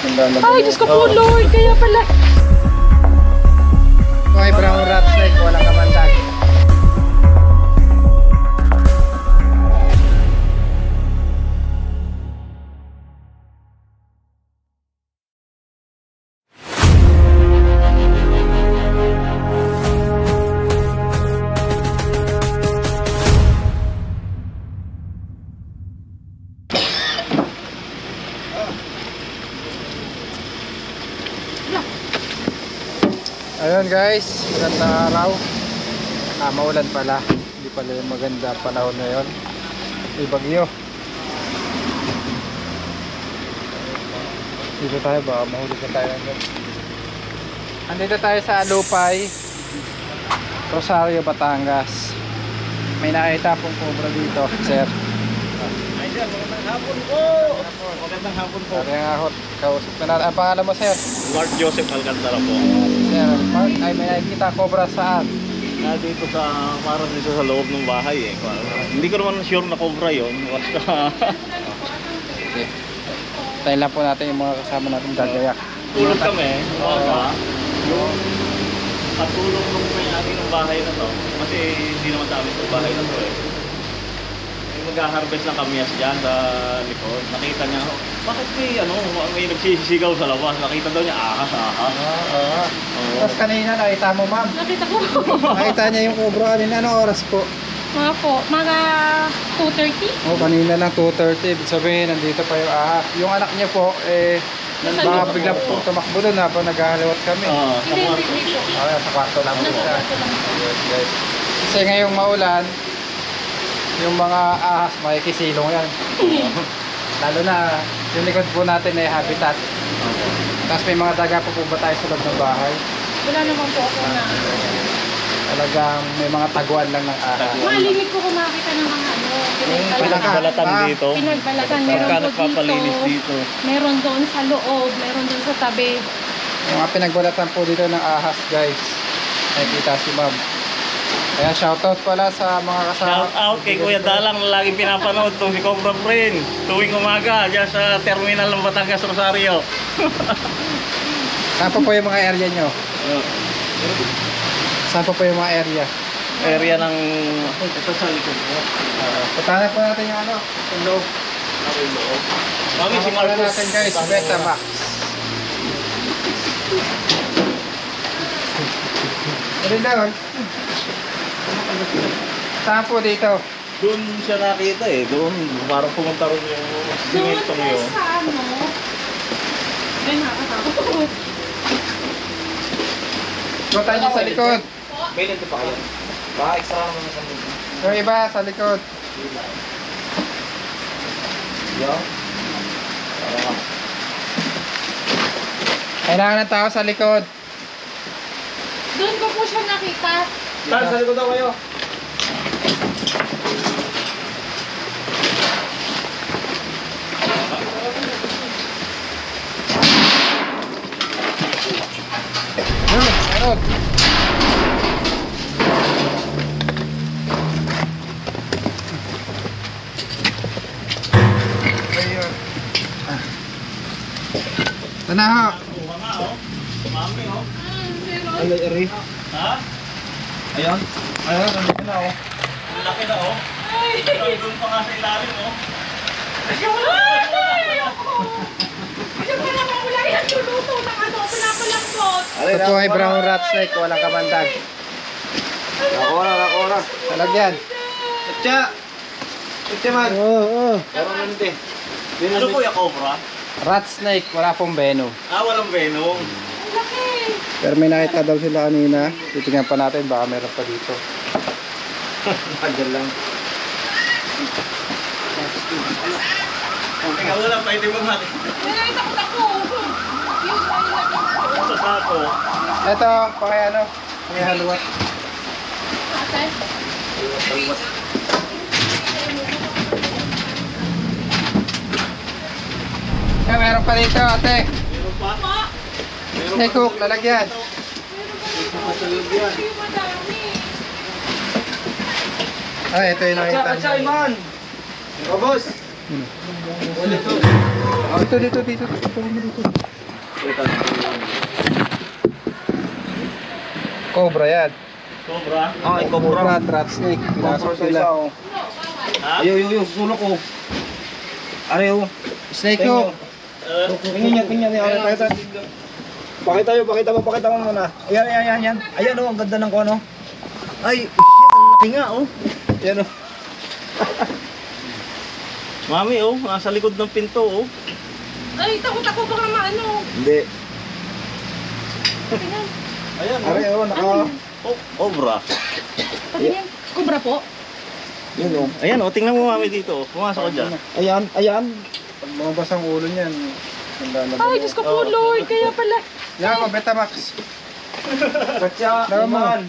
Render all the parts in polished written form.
Ay, Diyos ko po, Lord. Kaya pala. May brown rat snake, walang kamandag. Ayun guys, magandang araw. Maulan pala. Hindi pala yung maganda panahon ngayon. May bagyo. Dito tayo, baka mahulog na tayo. Andito tayo sa Alupay, Rosario, Batangas. May nakita pong cobra dito, sir. Ay sir, magandang hapon po. Magandang hapon po. Kaya nga, kausap na natin. Ang pangalan mo, sir? Mark Joseph Alcantara po. Sir, Mark, ay may nakikita cobra saan? Dito sa, parang dito sa loob ng bahay eh. Hindi ko naman sure na cobra yun. Basta Okay. Tayo lang po natin yung mga kasama natin gagayak. tulog kami. Yung katulong nung may-ari ng bahay na to. Kasi hindi naman sa amin itong bahay na to eh. Mag-harvest lang kami dyan sa likod. Nakita niya, bakit may nagsisigaw sa labas. Nakita daw niya, ahas. Tapos kanina nakita mo, ma'am? Nakita ko. Nakita niya yung cobra kanina. Anong oras po? Mga 2:30. Oh, kanina lang 2:30. Ibig sabihin, nandito pa yung ahas. Yung anak niya po, Nasa baka loob. bigla po tumakbo doon habang naghahaliwat kami. Sa kwarto. Hindi po. Sa kwarto lang po Nasa siya. kwarto lang po. Yes, guys. Kasi ngayong maulan, yung mga ahas makikisilong yan. Lalo na yung likod po natin ay habitat. Tapos may mga daga po ba tayo sa loob ng bahay. Wala naman po ako na. Talagang may mga taguan lang ng ahas. Malimit po kung makita ng mga Pinagbalatan dito. Pinagbalatan. Meron Pagka po nagpapalinis dito. Meron doon sa loob. Meron doon sa tabi. Yung mga pinagbalatan po dito ng ahas, guys. Nakikita si ma'am. Kaya shoutout pala sa mga kasama. Shout out kay Kuya Dalang na laging pinapanood itong si Cobra Friend. Tuwing umaga dyan sa terminal ng Batangas, Rosario. Saan pa po yung mga area nyo? Saan pa po yung mga area? Area ng... Ito sa likod mo. Puntahan po natin yung ano, yung loob. Mami, si Pala Marcos. natin guys, Betamax. Ano doon? Saan po dito? Doon siya nakita eh. Doon, parang pumunta rin yung simentong Doon yun. sa ano. Ay, nakakatakot. Puntahan nyo sa likod. May nito pa kayo. Baka extra naman sa likod. Yung iba sa likod. Yo. Kailangan ng tao sa likod. Doon ko po siya nakita. Saan? Sa likod daw kayo. Meron. Ayun. Ito na ho. Buha nga oh. Mami oh. Ano, Eri? Ha? Ayun. Ayun, nandito na ho. Ang laki na oh. Doon pa nga sa ilalim oh. Kasi pala makula yan. Luluto ng ano. Pinapalakot. Ito po ay brown rat snake, walang kamandag. Nakora. Talagyan. Atya! Atya man. Oo. Meron na nito eh. Ano po yung cobra? Rat snake, wala pong venom. Walang venom. Ang laki. Pero may nakita daw sila kanina. Titingnan pa natin, baka meron pa dito. Andyan lang. Teka, wala pa. Hindi mo natin. May takot ako. Sa sako. Ito, ano, haluwat. Ate? Meron pa dito, ate. Meron pa? Snake hook, lalagyan. Ay, ito yung nakita niya. man! O boss! Dito. Dito. Cobra yan. Cobra. Ay, cobra. Cobra, rat snake. Pinasok sila. Ha? Ayo, susulok ko. Areho. Snake yo. Tingnan niya. Pakita mo muna. Ayan. Ayan oh, ang ganda ng kono. Ay, shit, ang laki nga oh. Ayan oh. Mami, oh, nasa likod ng pinto, oh. Ay, takot ako baka maano. Hindi. Tingnan. Ayan, oh. Areho, naka... Oh, cobra. Tingnan. Kubra po. Yun oh. Ayan, oh, tingnan mo mami dito. Oh. Pumasok ka dyan. Ayan. Pag lumabas ang ulo niyan, Ay, Diyos ko po, Lord. Kaya pala. yan ako, Betamax. Katsa, Tama mo. iman.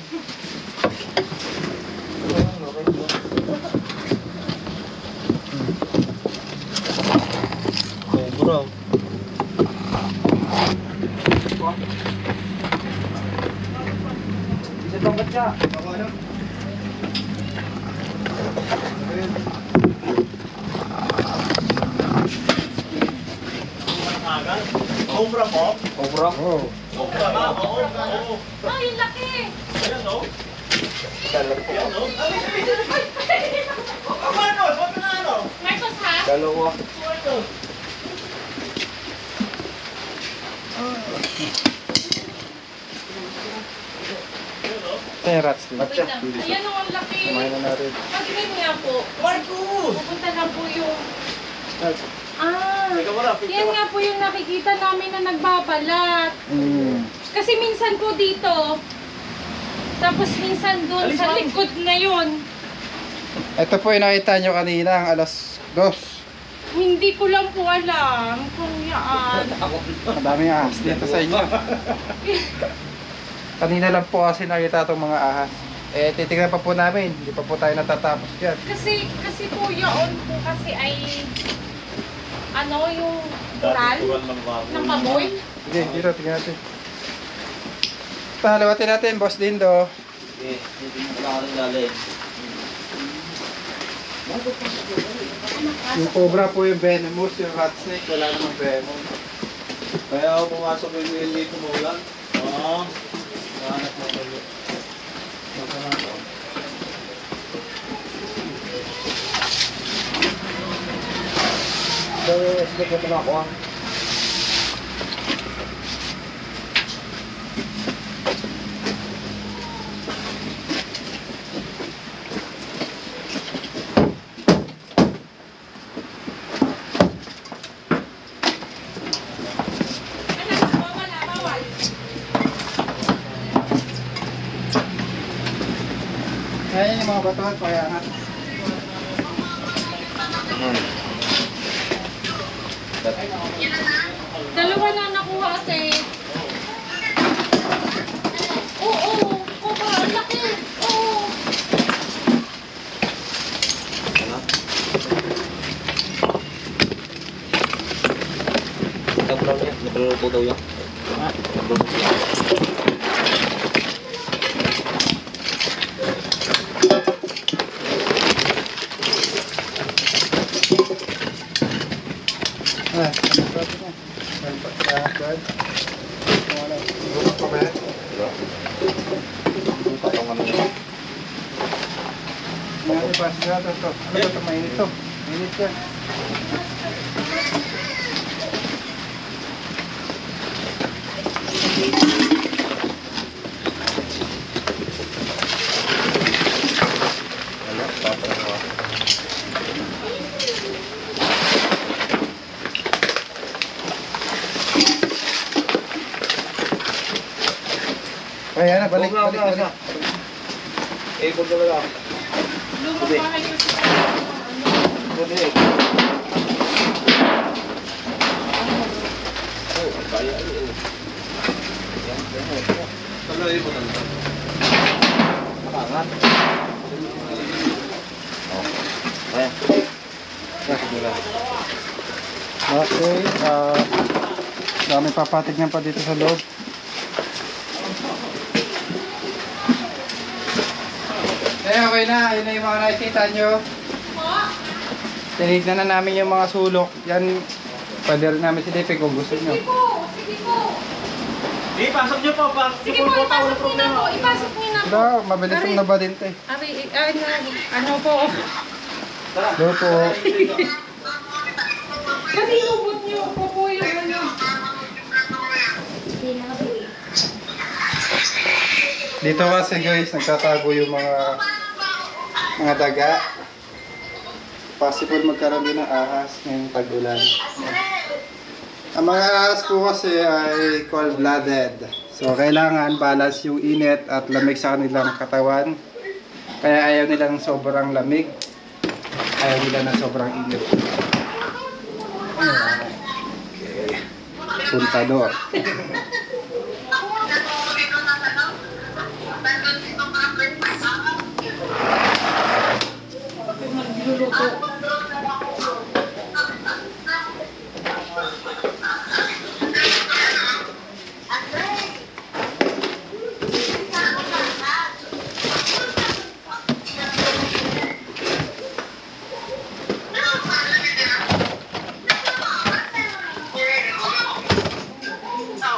Cobra. Isa pang katsa. Cobra po? Cobra. Oh. Cobra nga, oo. Ay, laki. Ayan, oh. Ayan, oh. Marcos, wag na ano? Marcos, ha? Dalawa. Marcos. Kaya rat snake. Wait lang. Ayan o, ang laki. Kumain na natin. Pag-ibig nga po. Marcos! Pupunta na po yung... Teka wala, Yan nga po yung nakikita namin na nagbabalat. Kasi minsan po dito, tapos minsan doon sa likod na yun. Ito po yung nakita nyo kanina, ang alas 2. Hindi ko lang po alam kung yaan. Madaming ahas dito sa inyo. Kanina lang po kasi nakita itong mga ahas. Eh, titignan pa po namin. Hindi pa po tayo natatapos dyan. Kasi po yaon po kasi ay ano yung tural ng baboy. Sige, dito, tingnan natin. Pahalawatin natin, Boss Dindo. Hindi mo kailangan galing. Yung cobra po yung venomous, yung rat snake, wala namang venom. Kaya ako pumasok yung hindi kumulan. Oo. Hanap mo kayo. Sige, ito na ako ah. Bawal. Kaya yung mga batuhan, kaya nga. Dalawa na nakuha ate. Oo, cobra, ang laki. Oo. Nagpulaw niya. Nagluluto daw yan. Ah, pwede na. Bad. Wala. Gusto pa ba yan? Patungan niya. Ano ba? Siya ito. Ano ba ito? Mainit to. Mainit yan. Wala, patungan mo. Kaya na, balik. Ikot ka lang. Lumang bahay kasi sa ano. Pwede. Oh, kaya yun. Tuloy mo lang. Pangat. Kaya. Okay. Dami papatignan pa dito sa loob. Okay na. Yun na yung mga nakikita nyo. Po? Tinignan na namin yung mga sulok. Yan, pwede rin namin silipin kung gusto nyo. Sige po, sige po. Sige, pasok nyo po. Sige po, ipasok niyo na po. Ipasok niyo na po. Ito, mabilis yung nabadinte. Ano po? Ito po. Ba't inubot niyo po yung ano? Dito kasi guys, nagtatago yung mga daga. Possible magkaroon din ng ahas ngayong tag-ulan. Ang mga ahas po kasi ay cold-blooded. So kailangan balance yung init at lamig sa kanilang katawan. Kaya ayaw nila ng sobrang lamig. Ayaw nila ng sobrang init. Okay. Puntador. Magluluto.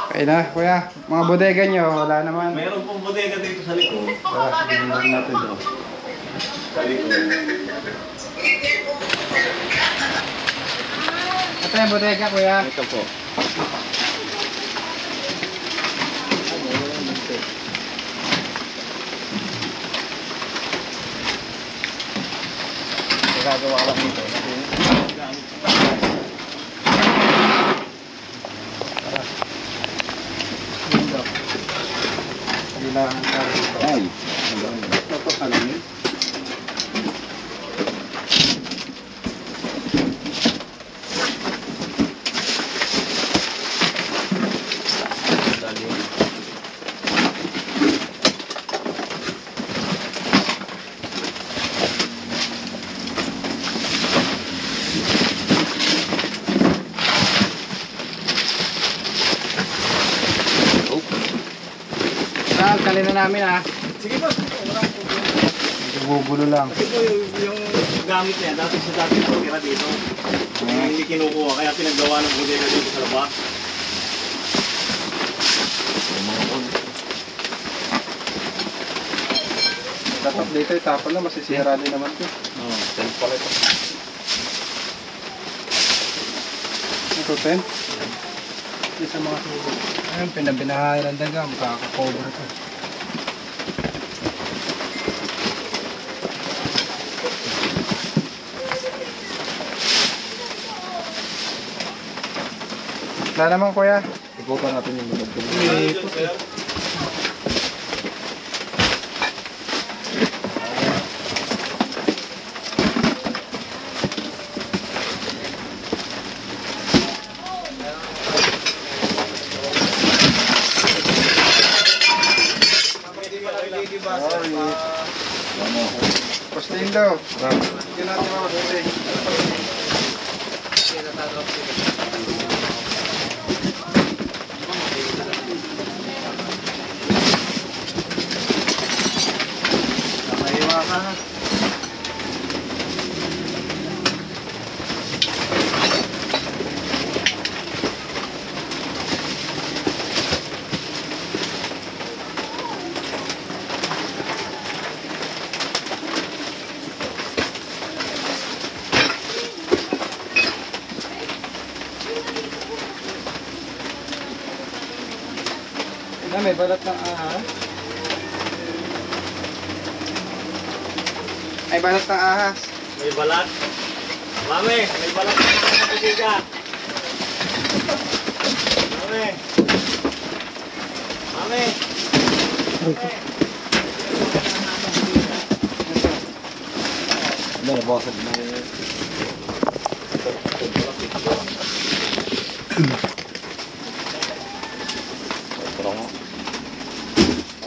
Okay na, kuya. Mga bodega nyo, wala naman. Mayroon pong bodega dito sa likod. Tara, tingnan natin daw. Sa likod. Ito yung bodega, kuya. Ito po. Gagawa lang dito. Window. Kailangan ka rito. Ay. Ito kalingin. Kalin na namin ha. Sige po. Walang problema. Medyo gugulo lang. Kasi po yung gamit niya, dati sa dati po tira dito. Hindi kinukuha, kaya pinagawa ng bodega dito sa labas. Dapat dito itapon na, masisira din naman ito. Oo, tent pala ito. Ito, ten. Ito sa mga sulog. Ayun, pinabinahay ng daga, makaka-cover ito. Wala naman kuya. Ikutan natin yung mga Ipot eh. Posting daw. Hindi natin makabuti. May balat ng ahas. Ay, balat ng ahas. May balat. Mami, may balat na mga bodega. Mami. Mami. Ano, nabasag na.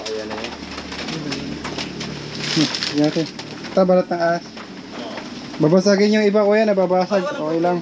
Ayan na yun. Yate. Ito, balat ng ahas. Babasagin yung iba kuya, nababasag. Okay lang.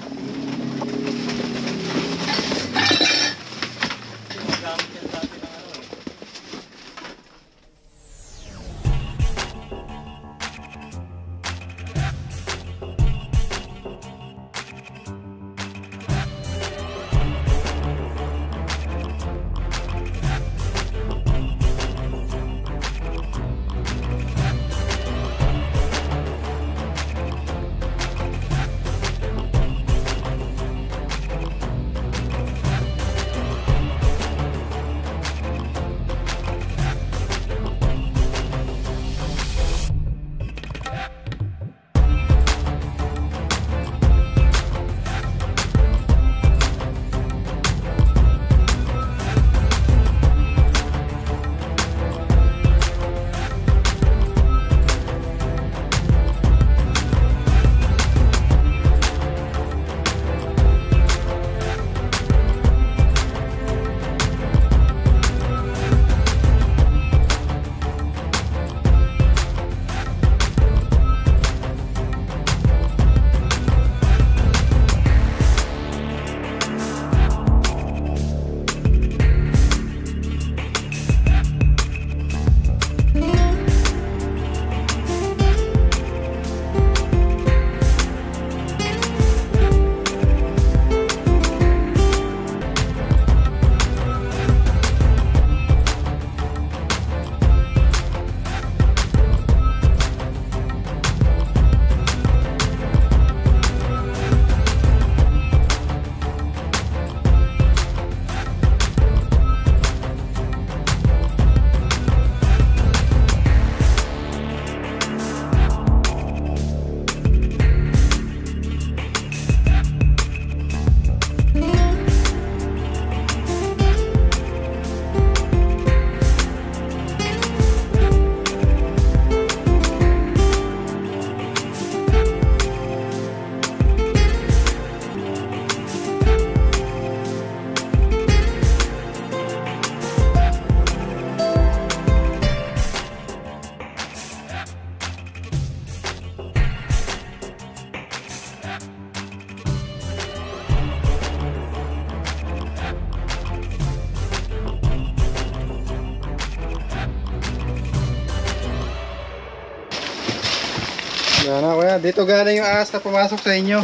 Wala na kuya, dito galing yung ahas na pumasok sa inyo.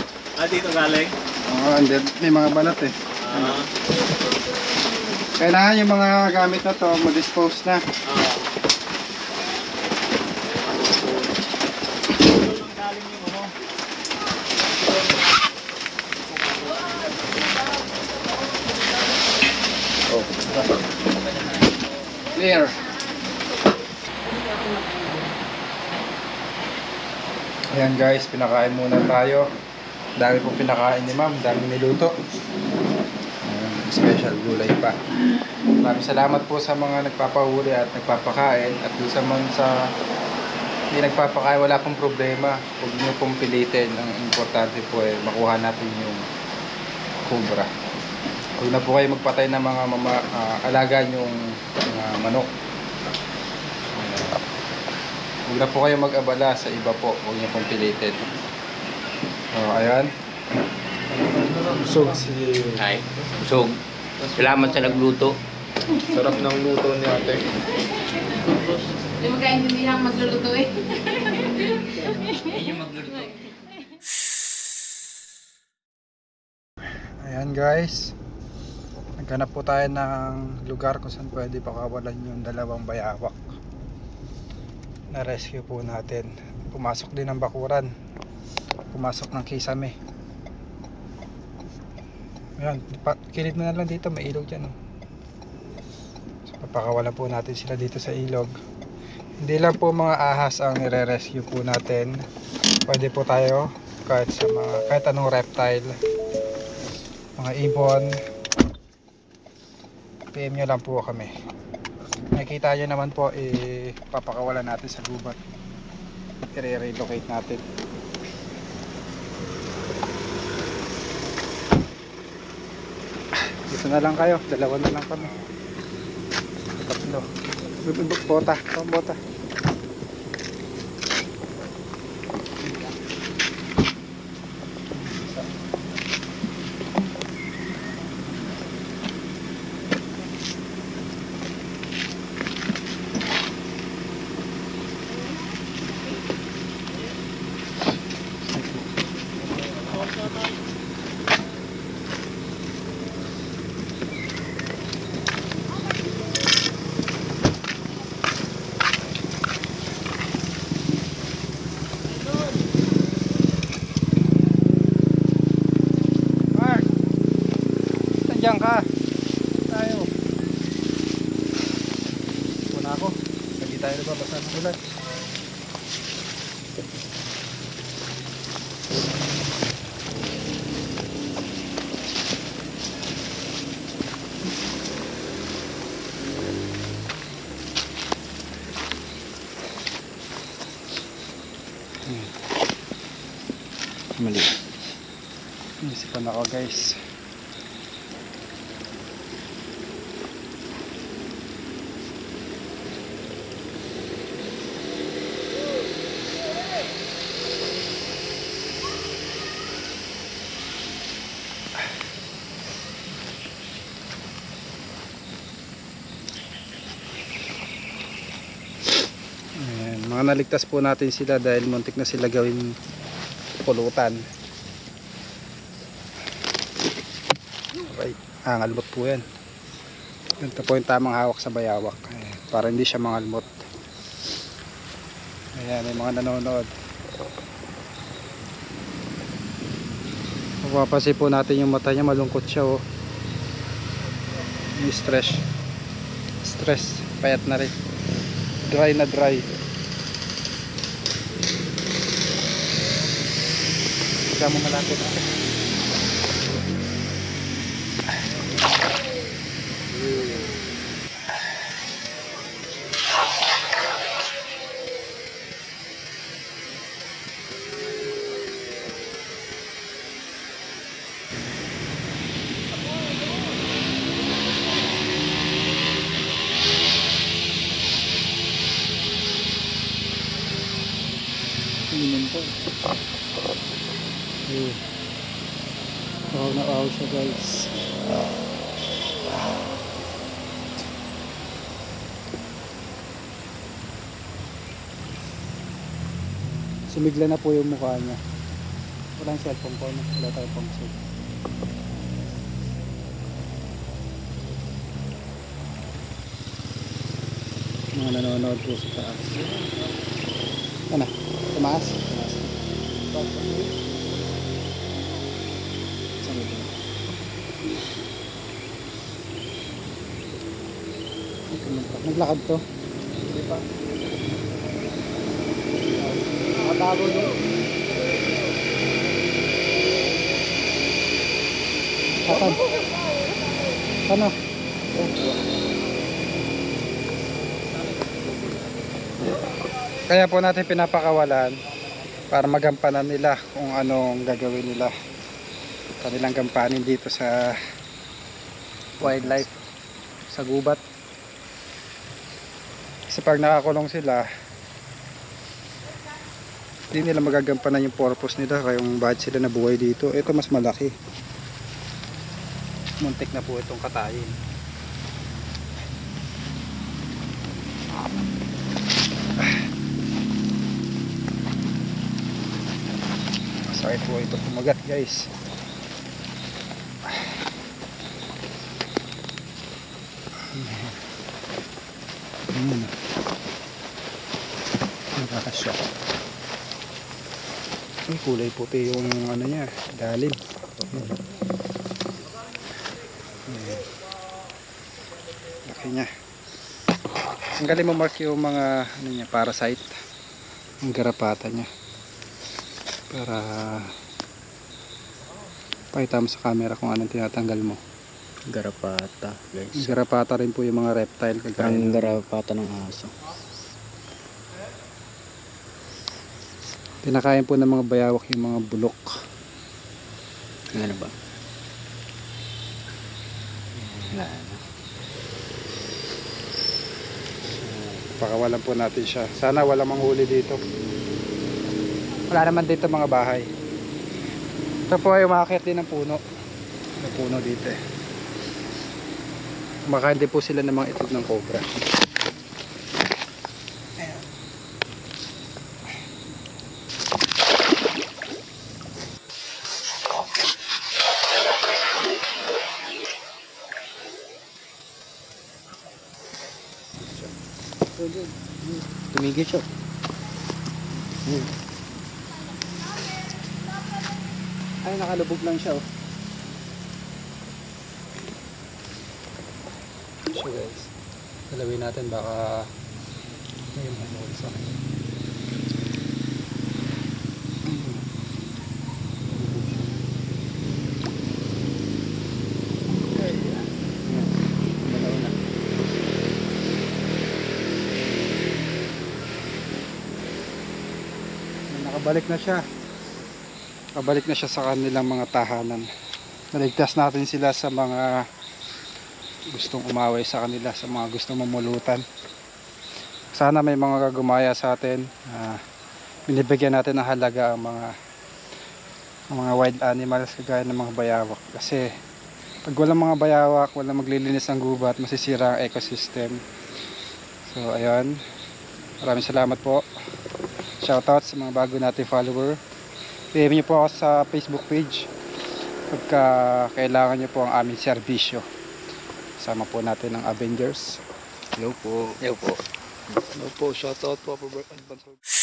Dito galing. Oo, may mga balat eh. Ah. Kailangan yung mga gamit na to ma-dispose na. Galing yung ano. Oh. Clear. Ayan guys, pinakain muna tayo. Dami po pinakain ni ma'am, daming niluto. Ayan, special gulay pa. Maraming salamat po sa mga nagpapahuli at nagpapakain. At doon sa mga hindi nagpapakain, wala pong problema. Huwag niyo pong pilitin. Ang importante po ay makuha natin yung kubra. Huwag na po kayo magpatay ng mga alaga yung manok. Huwag na po kayo mag-abala sa iba po. Huwag niyo pong pilitin. Ayan. Busog si... Ay, busog. Salamat sa nagluto. Sarap ng luto ni ate. Hindi mo kaintindihan magluluto eh. Yung magluto. Ayan guys. Naghanap po tayo ng lugar kung saan pwede pakawalan yung dalawang bayawak. Na-rescue po natin. Pumasok din ng bakuran. Pumasok ng kisame. Ayan, kilid mo na lang dito, may ilog dyan. So, papakawalan po natin sila dito sa ilog. Hindi lang po mga ahas ang nire-rescue po natin. Pwede po tayo kahit anong reptile, mga ibon. PM nyo lang po kami. Nakikita nyo naman po, papakawalan natin sa gubat. I-relocate natin. Dito na lang kayo, dalawa na lang kami. Tatlo. Bota, bota. Diyan ka. Tayo. Wala ako. Hindi tayo nababasa ng ulan. Mali. Isipan ako guys. Mga naligtas po natin sila dahil muntik na sila gawin pulutan. Okay, ngalmot po yan. Ito po yung tamang hawak sa bayawak para hindi siya mangalmot. Ayan, may mga nanonood. Mapapansin po natin yung mata niya, malungkot siya oh. Yung stress, payat na rin, dry na dry. Ikaw mo malapit. Tingnan po. Na aw siya guys. Sumigla na po yung mukha niya. Walang cellphone ko, no? Wala tayong pang cellphone. Mga nanonood po sa taas. Ano? Tumaas? Naglakad to. Nakatago doon. Akan? Ano? Kaya po natin pinapakawalan para magampanan nila kung anong gagawin nila. Kanilang gampanin dito sa wildlife, sa gubat. Kasi pag nakakulong sila, hindi nila magagampanan yung purpose nila, kaya yung bakit sila nabuhay dito. Ito mas malaki. Muntik na po itong katayin. Sakit po ito kumagat, guys. Nakakashock. Ay, kulay puti yung ano niya, dalim. Laki niya. Ang galing mo mark yung mga ano niya, parasite. Ang garapata niya. Para pakita mo sa camera kung anong tinatanggal mo. Garapata, guys. Garapata rin po yung mga reptile. Ang garapata ng aso. Pinakain po ng mga bayawak yung mga bulok. Ano ba? Pakawalan po natin siya. Sana wala manghuli dito. Wala naman dito mga bahay. Ito po ay umakit din ng puno. May puno dito eh. Kumakain din po sila ng mga itlog ng cobra. Tumigil siya. Ay, nakalubog lang siya oh. So guys, dalawin natin baka may mahulog sa akin. Nakabalik na siya. Nakabalik na siya sa kanilang mga tahanan. Naligtas natin sila sa mga gustong umaway sa kanila, sa mga gustong mamulutan. Sana may mga gagumaya sa atin. Binibigyan natin ng halaga ang mga wild animals kagaya ng mga bayawak. Kasi pag walang mga bayawak, walang maglilinis ng gubat, masisira ang ecosystem. So ayun. Maraming salamat po. Shoutout sa mga bago nating follower. PM nyo po ako sa Facebook page pagka kailangan nyo po ang aming serbisyo. Sama po natin ang Avengers. Hello po. Hello po. Hello po, shoutout po for advance.